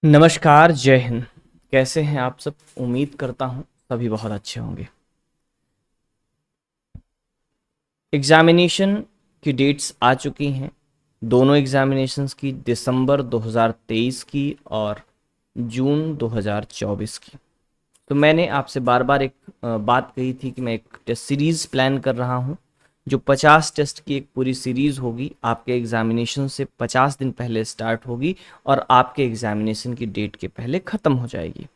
नमस्कार, जय हिंद। कैसे हैं आप सब? उम्मीद करता हूँ सभी बहुत अच्छे होंगे। एग्जामिनेशन की डेट्स आ चुकी हैं, दोनों एग्जामिनेशंस की, दिसंबर 2023 की और जून 2024 की। तो मैंने आपसे बार बार एक बात कही थी कि मैं एक टेस्ट सीरीज़ प्लान कर रहा हूँ, जो 50 टेस्ट की एक पूरी सीरीज़ होगी। आपके एग्जामिनेशन से 50 दिन पहले स्टार्ट होगी और आपके एग्जामिनेशन की डेट के पहले ख़त्म हो जाएगी।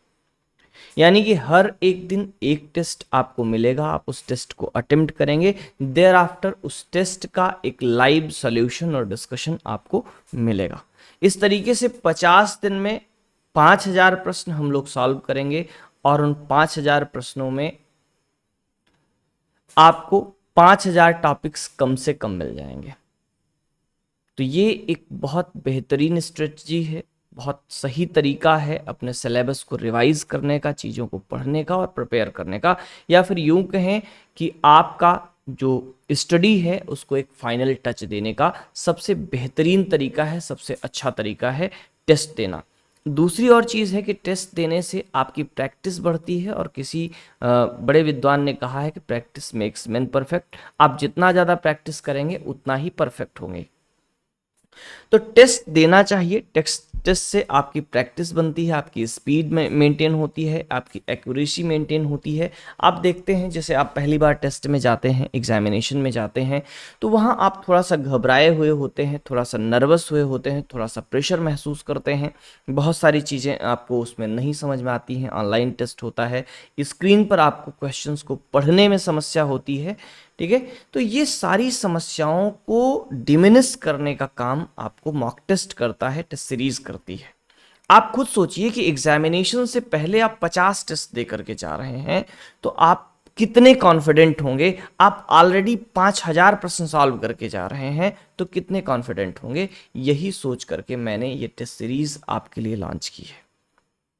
यानी कि हर एक दिन एक टेस्ट आपको मिलेगा, आप उस टेस्ट को अटेम्प्ट करेंगे, देयर आफ्टर उस टेस्ट का एक लाइव सॉल्यूशन और डिस्कशन आपको मिलेगा। इस तरीके से 50 दिन में 5000 प्रश्न हम लोग सॉल्व करेंगे और उन 5000 प्रश्नों में आपको 5000 टॉपिक्स कम से कम मिल जाएंगे। तो ये एक बहुत बेहतरीन स्ट्रेटजी है, बहुत सही तरीका है अपने सिलेबस को रिवाइज करने का, चीज़ों को पढ़ने का और प्रिपेयर करने का, या फिर यूं कहें कि आपका जो स्टडी है उसको एक फाइनल टच देने का सबसे बेहतरीन तरीका है, सबसे अच्छा तरीका है टेस्ट देना। दूसरी और चीज़ है कि टेस्ट देने से आपकी प्रैक्टिस बढ़ती है, और किसी बड़े विद्वान ने कहा है कि प्रैक्टिस मेक्स मैन परफेक्ट। आप जितना ज़्यादा प्रैक्टिस करेंगे उतना ही परफेक्ट होंगे। तो टेस्ट देना चाहिए। टेस्ट से आपकी प्रैक्टिस बनती है, आपकी स्पीड में मेंटेन होती है, आपकी एक्यूरेसी मेंटेन होती है। आप देखते हैं, जैसे आप पहली बार टेस्ट में जाते हैं, एग्जामिनेशन में जाते हैं, तो वहाँ आप थोड़ा सा घबराए हुए होते हैं, थोड़ा सा नर्वस हुए होते हैं, थोड़ा सा प्रेशर महसूस करते हैं। बहुत सारी चीज़ें आपको उसमें नहीं समझ में आती हैं। ऑनलाइन टेस्ट होता है, स्क्रीन पर आपको क्वेश्चंस को पढ़ने में समस्या होती है। ठीक है, तो ये सारी समस्याओं को डिमिनिश करने का काम आपको मॉक टेस्ट करता है, टेस्ट सीरीज करती है। आप खुद सोचिए कि एग्जामिनेशन से पहले आप 50 टेस्ट दे करके जा रहे हैं, तो आप कितने कॉन्फिडेंट होंगे। आप ऑलरेडी 5000 प्रश्न सॉल्व करके जा रहे हैं, तो कितने कॉन्फिडेंट होंगे। यही सोच करके मैंने ये टेस्ट सीरीज आपके लिए लॉन्च की है।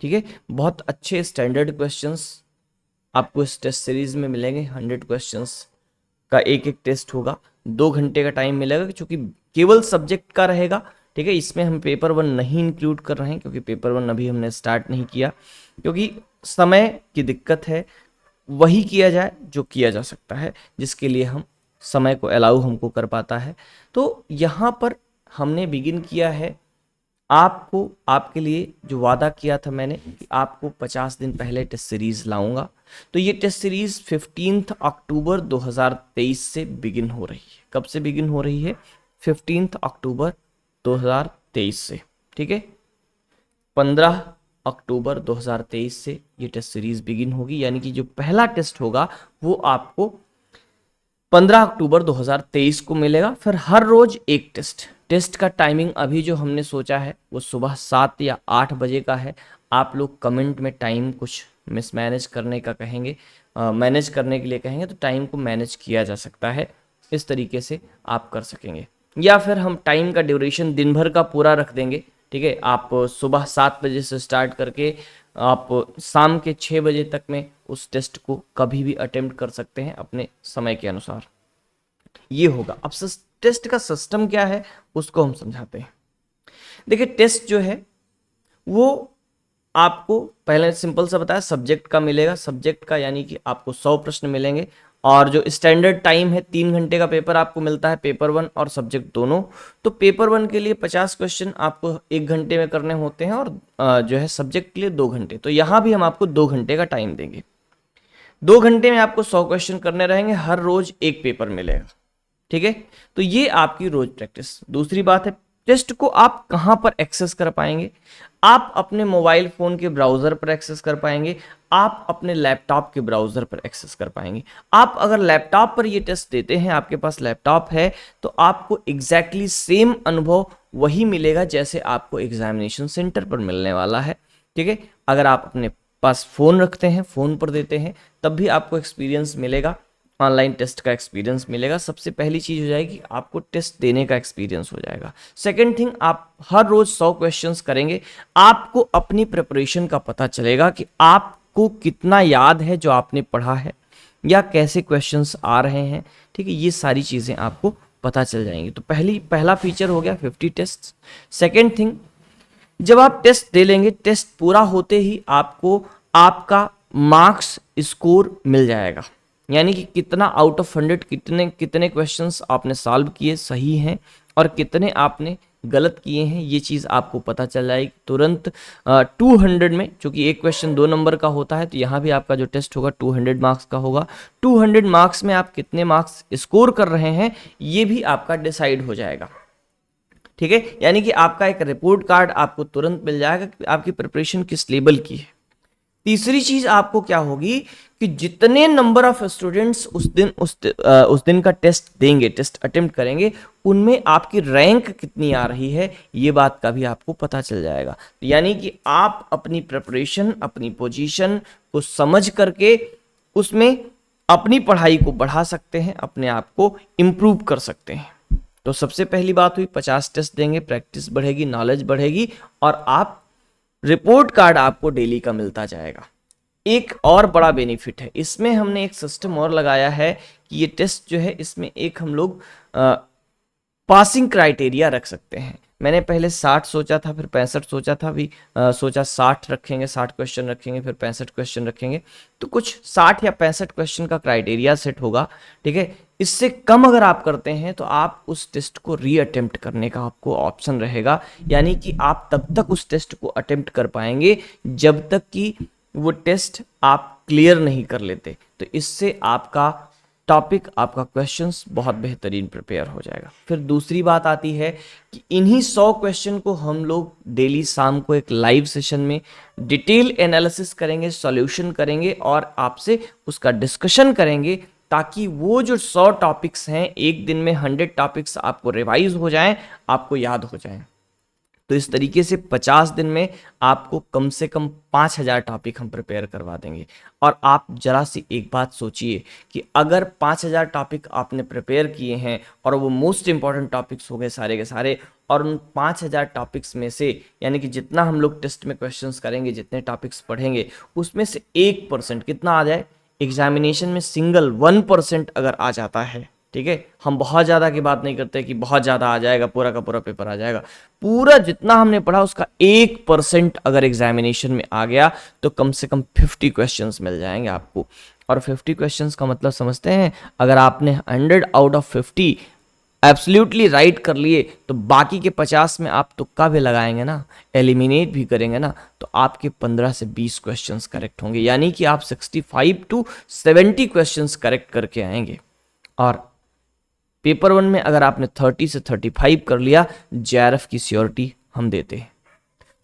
ठीक है, बहुत अच्छे स्टैंडर्ड क्वेश्चंस आपको इस टेस्ट सीरीज में मिलेंगे। 100 क्वेश्चंस का एक एक टेस्ट होगा, 2 घंटे का टाइम मिलेगा, क्योंकि केवल सब्जेक्ट का रहेगा। ठीक है, इसमें हम पेपर 1 नहीं इंक्लूड कर रहे हैं, क्योंकि पेपर 1 अभी हमने स्टार्ट नहीं किया, क्योंकि समय की दिक्कत है। वही किया जाए जो किया जा सकता है, जिसके लिए हम समय को अलाउ हमको कर पाता है। तो यहाँ पर हमने बिगिन किया है। आपको, आपके लिए जो वादा किया था मैंने कि आपको 50 दिन पहले टेस्ट सीरीज लाऊंगा, तो ये टेस्ट सीरीज 15 अक्टूबर 2023 से बिगिन हो रही है। कब से बिगिन हो रही है? 15 अक्टूबर 2023 से। ठीक है, 15 अक्टूबर 2023 से ये टेस्ट सीरीज बिगिन होगी। यानी कि जो पहला टेस्ट होगा वो आपको 15 अक्टूबर 2023 को मिलेगा। फिर हर रोज एक टेस्ट। टेस्ट का टाइमिंग अभी जो हमने सोचा है वो सुबह 7 या 8 बजे का है। आप लोग कमेंट में टाइम कुछ मिसमैनेज करने का कहेंगे, मैनेज करने के लिए कहेंगे, तो टाइम को मैनेज किया जा सकता है। इस तरीके से आप कर सकेंगे, या फिर हम टाइम का ड्यूरेशन दिन भर का पूरा रख देंगे। ठीक है, आप सुबह 7 बजे से स्टार्ट करके आप शाम के 6 बजे तक में उस टेस्ट को कभी भी अटेम्प्ट कर सकते हैं अपने समय के अनुसार। ये होगा। अब टेस्ट का सिस्टम क्या है उसको हम समझाते हैं। देखिए, टेस्ट जो है वो आपको पहले सिंपल सा बताया, सब्जेक्ट का मिलेगा। सब्जेक्ट का यानी कि आपको 100 प्रश्न मिलेंगे, और जो स्टैंडर्ड टाइम है 3 घंटे का पेपर आपको मिलता है, पेपर 1 और सब्जेक्ट दोनों। तो पेपर 1 के लिए 50 क्वेश्चन आपको 1 घंटे में करने होते हैं, और जो है सब्जेक्ट के लिए 2 घंटे। तो यहाँ भी हम आपको 2 घंटे का टाइम देंगे। 2 घंटे में आपको 100 क्वेश्चन करने रहेंगे, हर रोज एक पेपर मिलेगा। ठीक है, तो ये आपकी रोज प्रैक्टिस। दूसरी बात है, टेस्ट को आप कहां पर एक्सेस कर पाएंगे? आप अपने मोबाइल फोन के ब्राउजर पर एक्सेस कर पाएंगे, आप अपने लैपटॉप के ब्राउजर पर एक्सेस कर पाएंगे। आप अगर लैपटॉप पर ये टेस्ट देते हैं, आपके पास लैपटॉप है, तो आपको एग्जैक्टली सेम अनुभव वही मिलेगा जैसे आपको एग्जामिनेशन सेंटर पर मिलने वाला है। ठीक है, अगर आप अपने पास फोन रखते हैं, फोन पर देते हैं, तब भी आपको एक्सपीरियंस मिलेगा, ऑनलाइन टेस्ट का एक्सपीरियंस मिलेगा। सबसे पहली चीज हो जाएगी, आपको टेस्ट देने का एक्सपीरियंस हो जाएगा। सेकंड थिंग, आप हर रोज 100 क्वेश्चंस करेंगे, आपको अपनी प्रिपरेशन का पता चलेगा कि आपको कितना याद है जो आपने पढ़ा है, या कैसे क्वेश्चंस आ रहे हैं। ठीक है, ये सारी चीजें आपको पता चल जाएंगी। तो पहला फीचर हो गया 50 टेस्ट। सेकेंड थिंग, जब आप टेस्ट दे लेंगे, टेस्ट पूरा होते ही आपको आपका मार्क्स स्कोर मिल जाएगा, यानी कि कितना आउट ऑफ 100 कितने कितने क्वेश्चंस आपने सॉल्व किए सही हैं और कितने आपने गलत किए हैं, ये चीज़ आपको पता चल जाएगी तुरंत। 200 में, चूंकि एक क्वेश्चन 2 नंबर का होता है, तो यहाँ भी आपका जो टेस्ट होगा 200 मार्क्स का होगा। 200 मार्क्स में आप कितने मार्क्स स्कोर कर रहे हैं ये भी आपका डिसाइड हो जाएगा, ठीक है। यानी कि आपका एक रिपोर्ट कार्ड आपको तुरंत मिल जाएगा कि आपकी प्रिपरेशन किस लेवल की है। तीसरी चीज आपको क्या होगी कि जितने नंबर ऑफ स्टूडेंट्स उस दिन का टेस्ट देंगे, टेस्ट अटेम्प्ट करेंगे, उनमें आपकी रैंक कितनी आ रही है, ये बात का भी आपको पता चल जाएगा। यानी कि आप अपनी प्रिपरेशन, अपनी पोजीशन को समझ करके उसमें अपनी पढ़ाई को बढ़ा सकते हैं, अपने आप को इम्प्रूव कर सकते हैं। तो सबसे पहली बात हुई 50 टेस्ट देंगे, प्रैक्टिस बढ़ेगी, नॉलेज बढ़ेगी और आप रिपोर्ट कार्ड आपको डेली का मिलता जाएगा। एक और बड़ा बेनिफिट है इसमें, हमने एक सिस्टम और लगाया है कि ये टेस्ट जो है इसमें एक हम लोग पासिंग क्राइटेरिया रख सकते हैं। मैंने पहले 60 सोचा था, फिर 65 सोचा था, अभी सोचा 60 रखेंगे, 60 क्वेश्चन रखेंगे, फिर 65 क्वेश्चन रखेंगे। तो कुछ 60 या 65 क्वेश्चन का क्राइटेरिया सेट होगा, ठीक है। इससे कम अगर आप करते हैं तो आप उस टेस्ट को रीअटेम्प्ट करने का आपको ऑप्शन रहेगा, यानी कि आप तब तक उस टेस्ट को अटेम्प्ट कर पाएंगे जब तक कि वो टेस्ट आप क्लियर नहीं कर लेते। तो इससे आपका टॉपिक, आपका क्वेश्चंस बहुत बेहतरीन प्रिपेयर हो जाएगा। फिर दूसरी बात आती है कि इन्हीं 100 क्वेश्चन को हम लोग डेली शाम को एक लाइव सेशन में डिटेल एनालिसिस करेंगे, सॉल्यूशन करेंगे और आपसे उसका डिस्कशन करेंगे, ताकि वो जो 100 टॉपिक्स हैं, एक दिन में 100 टॉपिक्स आपको रिवाइज हो जाएं, आपको याद हो जाएं। तो इस तरीके से 50 दिन में आपको कम से कम 5000 टॉपिक हम प्रिपेयर करवा देंगे। और आप जरा सी एक बात सोचिए कि अगर 5000 टॉपिक आपने प्रिपेयर किए हैं और वो मोस्ट इंपॉर्टेंट टॉपिक्स हो गए सारे के सारे, और उन 5000 टॉपिक्स में से, यानी कि जितना हम लोग टेस्ट में क्वेश्चंस करेंगे, जितने टॉपिक्स पढ़ेंगे, उसमें से 1% कितना आ जाए, एग्जामिनेशन में सिंगल 1% अगर आ जाता है, ठीक है, हम बहुत ज़्यादा की बात नहीं करते कि बहुत ज़्यादा आ जाएगा, पूरा का पूरा पेपर आ जाएगा, पूरा जितना हमने पढ़ा उसका 1% अगर एग्जामिनेशन में आ गया तो कम से कम 50 क्वेश्चंस मिल जाएंगे आपको। और 50 क्वेश्चंस का मतलब समझते हैं, अगर आपने 100 आउट ऑफ 50 एब्सोल्युटली राइट कर लिए, तो बाकी के 50 में आप तुक्का भी लगाएंगे ना, एलिमिनेट भी करेंगे ना, तो आपके 15 से 20 क्वेश्चंस करेक्ट होंगे, यानी कि आप 65 to 70 क्वेश्चंस करेक्ट करके आएंगे। और पेपर 1 में अगर आपने 30 से 35 कर लिया, जेआरएफ की श्योरिटी हम देते हैं।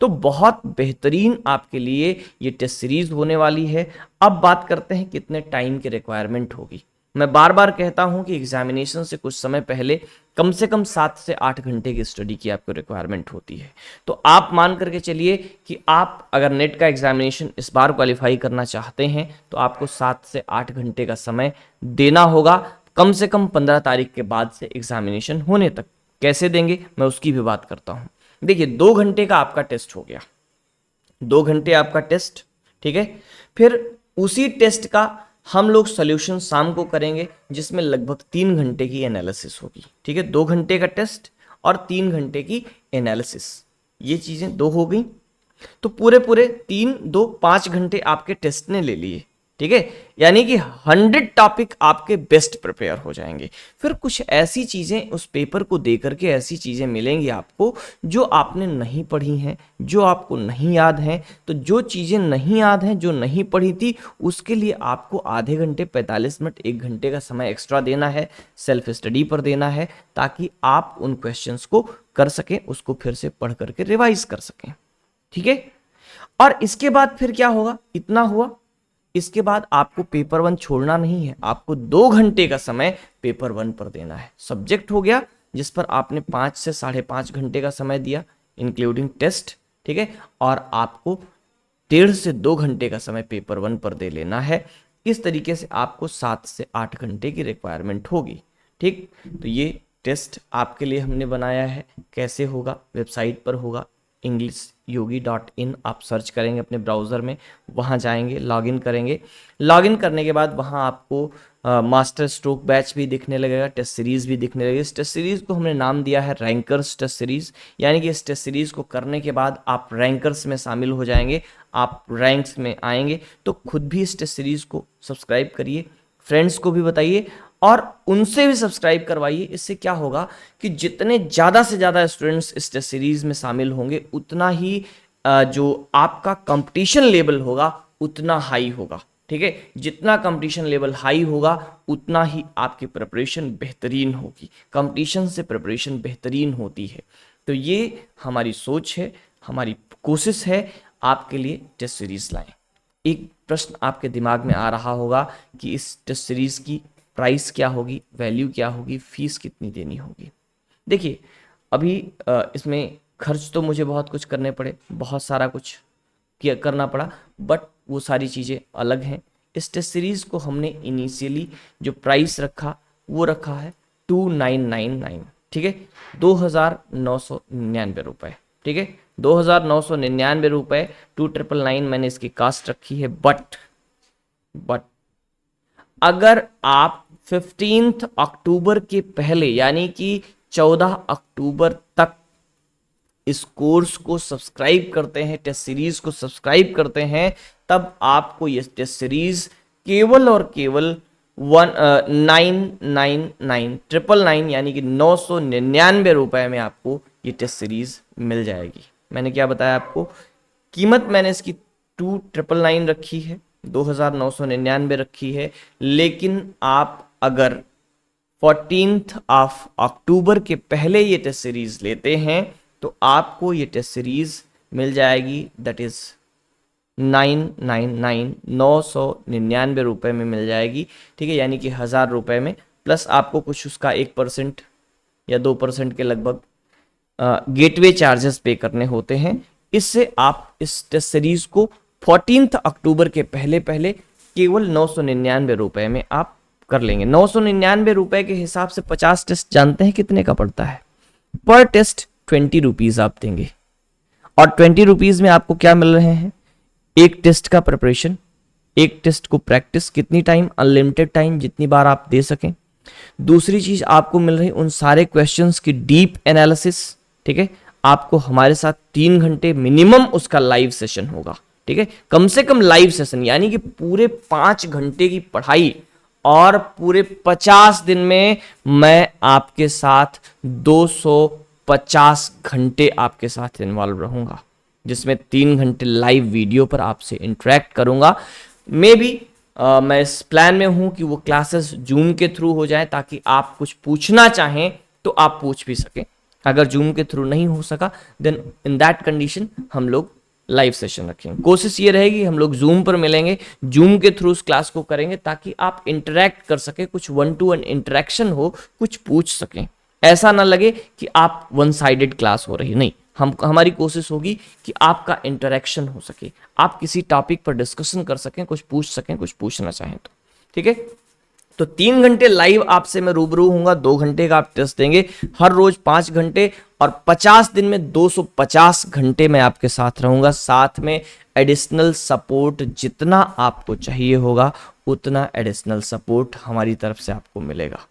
तो बहुत बेहतरीन आपके लिए ये टेस्ट सीरीज होने वाली है। अब बात करते हैं कितने टाइम की रिक्वायरमेंट होगी। मैं बार बार कहता हूं कि एग्जामिनेशन से कुछ समय पहले कम से कम 7 से 8 घंटे की स्टडी की आपको रिक्वायरमेंट होती है। तो आप मान करके चलिए कि आप अगर नेट का एग्जामिनेशन इस बार क्वालिफाई करना चाहते हैं तो आपको 7 से 8 घंटे का समय देना होगा, कम से कम 15 तारीख के बाद से एग्जामिनेशन होने तक। कैसे देंगे मैं उसकी भी बात करता हूं। देखिए 2 घंटे का आपका टेस्ट हो गया, 2 घंटे आपका टेस्ट, ठीक है। फिर उसी टेस्ट का हम लोग सोल्यूशन शाम को करेंगे, जिसमें लगभग 3 घंटे की एनालिसिस होगी, ठीक है। 2 घंटे का टेस्ट और 3 घंटे की एनालिसिस, ये चीजें 2 हो गई। तो पूरे 3, 2, 5 घंटे आपके टेस्ट ने ले लिए, ठीक है। यानी कि 100 टॉपिक आपके बेस्ट प्रिपेयर हो जाएंगे। फिर कुछ ऐसी चीजें उस पेपर को देकर के ऐसी चीजें मिलेंगी आपको जो आपने नहीं पढ़ी हैं, जो आपको नहीं याद हैं। तो जो चीजें नहीं याद हैं, जो नहीं पढ़ी थी, उसके लिए आपको आधे घंटे, 45 मिनट, 1 घंटे का समय एक्स्ट्रा देना है, सेल्फ स्टडी पर देना है, ताकि आप उन क्वेश्चंस को कर सकें, उसको फिर से पढ़ करके रिवाइज कर सकें, ठीक है। और इसके बाद फिर क्या होगा, इतना हुआ। इसके बाद आपको पेपर 1 छोड़ना नहीं है, आपको 2 घंटे का समय पेपर 1 पर देना है। सब्जेक्ट हो गया जिस पर आपने 5 से 5.5 घंटे का समय दिया, इंक्लूडिंग टेस्ट, ठीक है। और आपको 1.5 से 2 घंटे का समय पेपर 1 पर दे लेना है। इस तरीके से आपको 7 से 8 घंटे की रिक्वायरमेंट होगी, ठीक। तो ये टेस्ट आपके लिए हमने बनाया है, कैसे होगा, वेबसाइट पर होगा, englishyogi.in आप सर्च करेंगे अपने ब्राउज़र में, वहाँ जाएंगे, लॉगिन करेंगे। लॉगिन करने के बाद वहाँ आपको मास्टर स्ट्रोक बैच भी दिखने लगेगा, टेस्ट सीरीज़ भी दिखने लगेगी। इस टेस्ट सीरीज़ को हमने नाम दिया है रैंकर्स टेस्ट सीरीज़, यानी कि इस टेस्ट सीरीज़ को करने के बाद आप रैंकर्स में शामिल हो जाएंगे, आप रैंक्स में आएंगे। तो खुद भी इस टेस्ट सीरीज़ को सब्सक्राइब करिए, फ्रेंड्स को भी बताइए और उनसे भी सब्सक्राइब करवाइए। इससे क्या होगा कि जितने ज़्यादा से ज़्यादा स्टूडेंट्स इस टेस्ट सीरीज़ में शामिल होंगे, उतना ही जो आपका कंपटीशन लेवल होगा उतना हाई होगा। ठीक है, जितना कंपटीशन लेवल हाई होगा उतना ही आपकी प्रिपरेशन बेहतरीन होगी। कंपटीशन से प्रिपरेशन बेहतरीन होती है। तो ये हमारी सोच है, हमारी कोशिश है आपके लिए टेस्ट सीरीज़ लाएं। एक प्रश्न आपके दिमाग में आ रहा होगा कि इस टेस्ट सीरीज़ की प्राइस क्या होगी, वैल्यू क्या होगी, फीस कितनी देनी होगी। देखिए, अभी इसमें खर्च तो मुझे बहुत कुछ करने पड़े, बहुत सारा कुछ करना पड़ा, बट वो सारी चीज़ें अलग हैं। इस टेस्ट सीरीज़ को हमने इनिशियली जो प्राइस रखा वो रखा है 2999, ठीक है, 2999 रुपये, ठीक है, 2999 रुपये, 2999 मैंने इसकी कास्ट रखी है। बट अगर आप 15 अक्टूबर के पहले यानी कि 14 अक्टूबर तक इस कोर्स को सब्सक्राइब करते हैं, टेस्ट सीरीज को सब्सक्राइब करते हैं, तब आपको ये टेस्ट सीरीज केवल और केवल 999 यानी कि 999 रुपए में आपको ये टेस्ट सीरीज मिल जाएगी। मैंने क्या बताया आपको, कीमत मैंने इसकी 2999 रखी है, 2999 रखी है, लेकिन आप अगर 14 अक्टूबर के पहले ये टेस्ट सीरीज लेते हैं तो आपको ये टेस्ट सीरीज मिल जाएगी, दैट इज 999 रुपए में मिल जाएगी। ठीक है, यानी कि 1000 रुपए में, प्लस आपको कुछ उसका 1% या 2% के लगभग गेटवे चार्जेस पे करने होते हैं। इससे आप इस टेस्ट सीरीज को 14 अक्टूबर के पहले पहले केवल 999 रुपए में आप कर लेंगे। 999 रुपए के हिसाब से 50 टेस्ट जानते हैं कितने का पड़ता है? पर टेस्ट 20 रुपीज आप देंगे, और 20 रुपीज में आपको क्या मिल रहे हैं? एक टेस्ट का प्रिपरेशन, एक टेस्ट को प्रैक्टिस, कितनी टाइम? अनलिमिटेड टाइम, जितनी बार आप दे सकें। दूसरी चीज आपको मिल रही उन सारे क्वेश्चंस की डीप एनालिसिस। ठीक है, आपको हमारे साथ 3 घंटे मिनिमम उसका लाइव सेशन होगा। ठीक है, कम से कम लाइव सेशन, यानी कि पूरे 5 घंटे की पढ़ाई, और पूरे 50 दिन में मैं आपके साथ 250 घंटे आपके साथ इन्वॉल्व रहूंगा, जिसमें 3 घंटे लाइव वीडियो पर आपसे इंटरेक्ट करूंगा। मे बी मैं इस प्लान में हूं कि वो क्लासेस जूम के थ्रू हो जाए, ताकि आप कुछ पूछना चाहें तो आप पूछ भी सकें। अगर जूम के थ्रू नहीं हो सका, देन इन दैट कंडीशन हम लोग लाइव सेशन रखेंगे। कोशिश ये रहेगी हम लोग जूम पर मिलेंगे, जूम के थ्रू उस क्लास को करेंगे, ताकि आप इंटरेक्ट कर सके, कुछ 1-to-1 इंटरेक्शन हो, कुछ पूछ सकें। ऐसा ना लगे कि आप वन साइडेड क्लास हो रही, नहीं, हमारी कोशिश होगी कि आपका इंटरेक्शन हो सके, आप किसी टॉपिक पर डिस्कशन कर सकें, कुछ पूछ सकें, कुछ पूछना चाहें तो। ठीक है, तो 3 घंटे लाइव आपसे मैं रूबरू हूंगा, 2 घंटे का आप टेस्ट देंगे, हर रोज 5 घंटे, और 50 दिन में 250 घंटे मैं आपके साथ रहूंगा। साथ में एडिशनल सपोर्ट जितना आपको चाहिए होगा उतना एडिशनल सपोर्ट हमारी तरफ से आपको मिलेगा।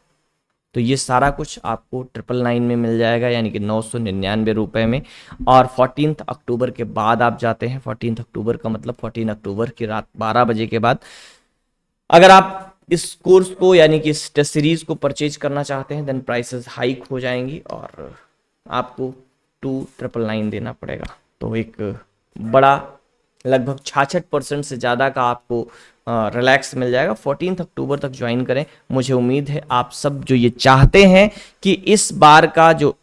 तो ये सारा कुछ आपको 999 में मिल जाएगा, यानी कि 999 रुपए में। और 14 अक्टूबर के बाद आप जाते हैं, 14 अक्टूबर का मतलब 14 अक्टूबर की रात 12 बजे के बाद अगर आप इस कोर्स को यानी कि इस टेस्ट सीरीज को परचेज करना चाहते हैं, देन प्राइसेस हाइक हो जाएंगी और आपको 2999 देना पड़ेगा। तो एक बड़ा लगभग 66% से ज़्यादा का आपको रिलैक्स मिल जाएगा। 14 अक्टूबर तक ज्वाइन करें। मुझे उम्मीद है आप सब जो ये चाहते हैं कि इस बार का जो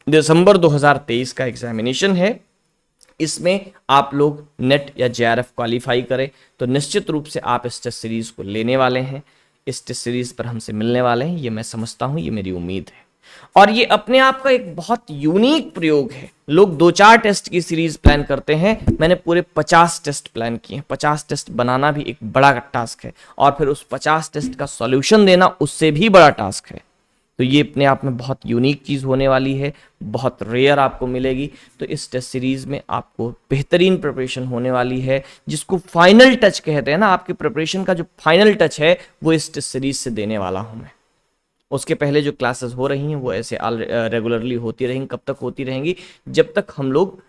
दिसंबर 2023 का एग्जामिनेशन है, इसमें आप लोग नेट या जेआरएफ क्वालिफाई करें, तो निश्चित रूप से आप इस टेस्ट सीरीज को लेने वाले हैं, इस टेस्ट सीरीज पर हमसे मिलने वाले हैं। ये मैं समझता हूं, ये मेरी उम्मीद है। और ये अपने आप का एक बहुत यूनिक प्रयोग है। लोग 2-4 टेस्ट की सीरीज प्लान करते हैं, मैंने पूरे 50 टेस्ट प्लान किए हैं। 50 टेस्ट बनाना भी एक बड़ा टास्क है, और फिर उस 50 टेस्ट का सॉल्यूशन देना उससे भी बड़ा टास्क है। तो तो ये अपने आप में बहुत यूनिक चीज़ होने वाली है, बहुत रेयर आपको मिलेगी। तो इस टेस्ट सीरीज़ में आपको बेहतरीन प्रिपरेशन होने वाली है, जिसको फाइनल टच कहते हैं ना, आपकी प्रिपरेशन का जो फाइनल टच है वो इस टेस्ट सीरीज से देने वाला हूँ मैं। उसके पहले जो क्लासेस हो रही हैं वो ऐसे रेगुलरली होती रहेंगी। कब तक होती रहेंगी? जब तक हम लोग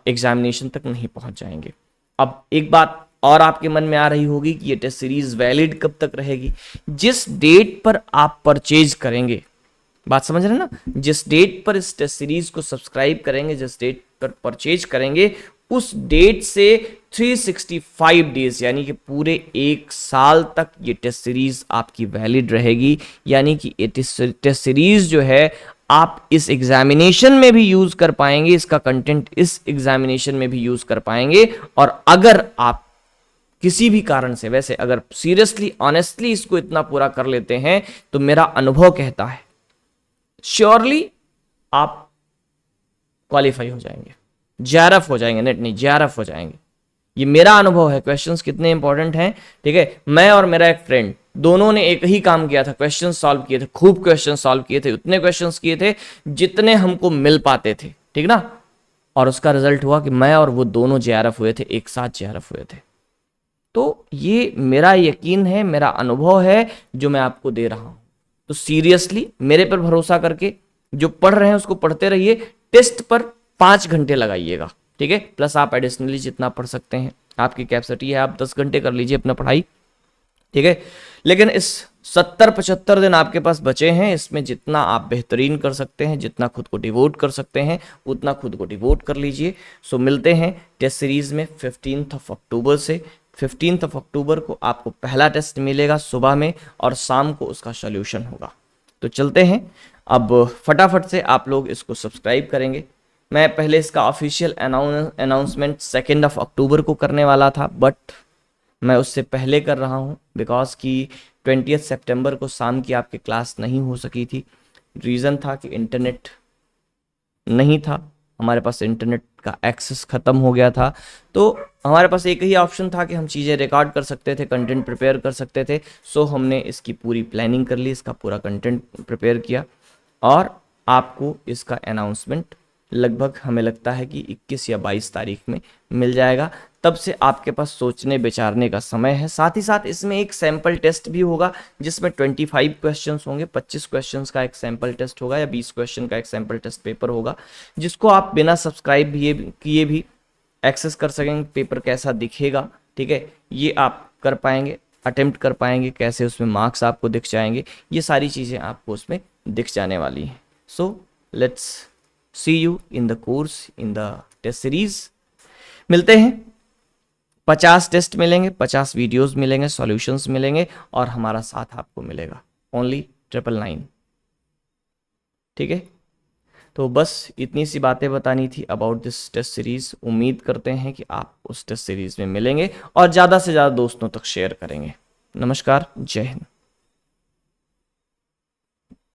एग्जामिनेशन तक नहीं पहुंच जाएंगे। अब एक बात और आपके मन में आ रही होगी कि ये टेस्ट सीरीज वैलिड कब तक रहेगी? जिस डेट पर आप परचेज करेंगे, बात समझ रहे हैं ना, जिस डेट पर इस टेस्ट सीरीज को सब्सक्राइब करेंगे, जिस डेट पर परचेज करेंगे, उस डेट से 365 डेज यानी कि पूरे एक साल तक ये टेस्ट सीरीज आपकी वैलिड रहेगी। यानी कि ये टेस्ट सीरीज जो है आप इस एग्जामिनेशन में भी यूज कर पाएंगे, इसका कंटेंट इस एग्जामिनेशन में भी यूज कर पाएंगे। और अगर आप किसी भी कारण से, वैसे अगर सीरियसली ऑनेस्टली इसको इतना पूरा कर लेते हैं, तो मेरा अनुभव कहता है श्योरली आप क्वालिफाई हो जाएंगे, जेआरएफ हो जाएंगे, नेट नहीं जेआरएफ हो जाएंगे। ये मेरा अनुभव है। क्वेश्चंस कितने इंपॉर्टेंट हैं, ठीक है। मैं और मेरा एक फ्रेंड दोनों ने एक ही काम किया था, क्वेश्चन सॉल्व किए थे, खूब क्वेश्चन सॉल्व किए थे, उतने क्वेश्चंस किए थे जितने हमको मिल पाते थे, ठीक ना। और उसका रिजल्ट हुआ कि मैं और वो दोनों जेआरएफ हुए थे, एक साथ जेआरएफ हुए थे। तो ये मेरा यकीन है, मेरा अनुभव है जो मैं आपको दे रहा हूं। तो सीरियसली मेरे पर भरोसा करके जो पढ़ रहे हैं उसको पढ़ते रहिए। टेस्ट पर 5 घंटे लगाइएगा, ठीक है। प्लस आप एडिशनली जितना पढ़ सकते हैं, आपकी कैपेसिटी है, आप 10 घंटे कर लीजिए अपना पढ़ाई, ठीक है। लेकिन इस 70-75 दिन आपके पास बचे हैं, इसमें जितना आप बेहतरीन कर सकते हैं, जितना खुद को डिवोट कर सकते हैं, उतना खुद को डिवोट कर लीजिए। सो मिलते हैं टेस्ट सीरीज में 15 अक्टूबर से। 15 अक्टूबर को आपको पहला टेस्ट मिलेगा सुबह में, और शाम को उसका सॉल्यूशन होगा। तो चलते हैं अब फटाफट से आप लोग इसको सब्सक्राइब करेंगे। मैं पहले इसका ऑफिशियल अनाउंसमेंट 2 अक्टूबर को करने वाला था, बट मैं उससे पहले कर रहा हूँ बिकॉज कि 20 सितंबर को शाम की आपकी क्लास नहीं हो सकी थी। रीज़न था कि इंटरनेट नहीं था, हमारे पास इंटरनेट का एक्सेस ख़त्म हो गया था। तो हमारे पास एक ही ऑप्शन था कि हम चीज़ें रिकॉर्ड कर सकते थे, कंटेंट प्रिपेयर कर सकते थे। सो हमने इसकी पूरी प्लानिंग कर ली, इसका पूरा कंटेंट प्रिपेयर किया, और आपको इसका अनाउंसमेंट लगभग हमें लगता है कि 21 या 22 तारीख में मिल जाएगा। तब से आपके पास सोचने विचारने का समय है। साथ ही साथ इसमें एक सैम्पल टेस्ट भी होगा जिसमें 25 क्वेश्चंस होंगे। 25 क्वेश्चंस का एक सैम्पल टेस्ट होगा या 20 क्वेश्चन का एक सैम्पल टेस्ट पेपर होगा, जिसको आप बिना सब्सक्राइब किए भी एक्सेस कर सकेंगे। पेपर कैसा दिखेगा, ठीक है, ये आप कर पाएंगे, अटेम्प्ट कर पाएंगे, कैसे उसमें मार्क्स आपको दिख जाएंगे, ये सारी चीज़ें आपको उसमें दिख जाने वाली हैं। So let's see you in the course, in the test series. मिलते हैं, 50 टेस्ट मिलेंगे, 50 वीडियोस मिलेंगे, सॉल्यूशंस मिलेंगे, और हमारा साथ आपको मिलेगा ओनली 999, ठीक है। तो बस इतनी सी बातें बतानी थी अबाउट दिस टेस्ट सीरीज। उम्मीद करते हैं कि आप उस टेस्ट सीरीज में मिलेंगे और ज़्यादा से ज़्यादा दोस्तों तक शेयर करेंगे। नमस्कार, जय हिंद।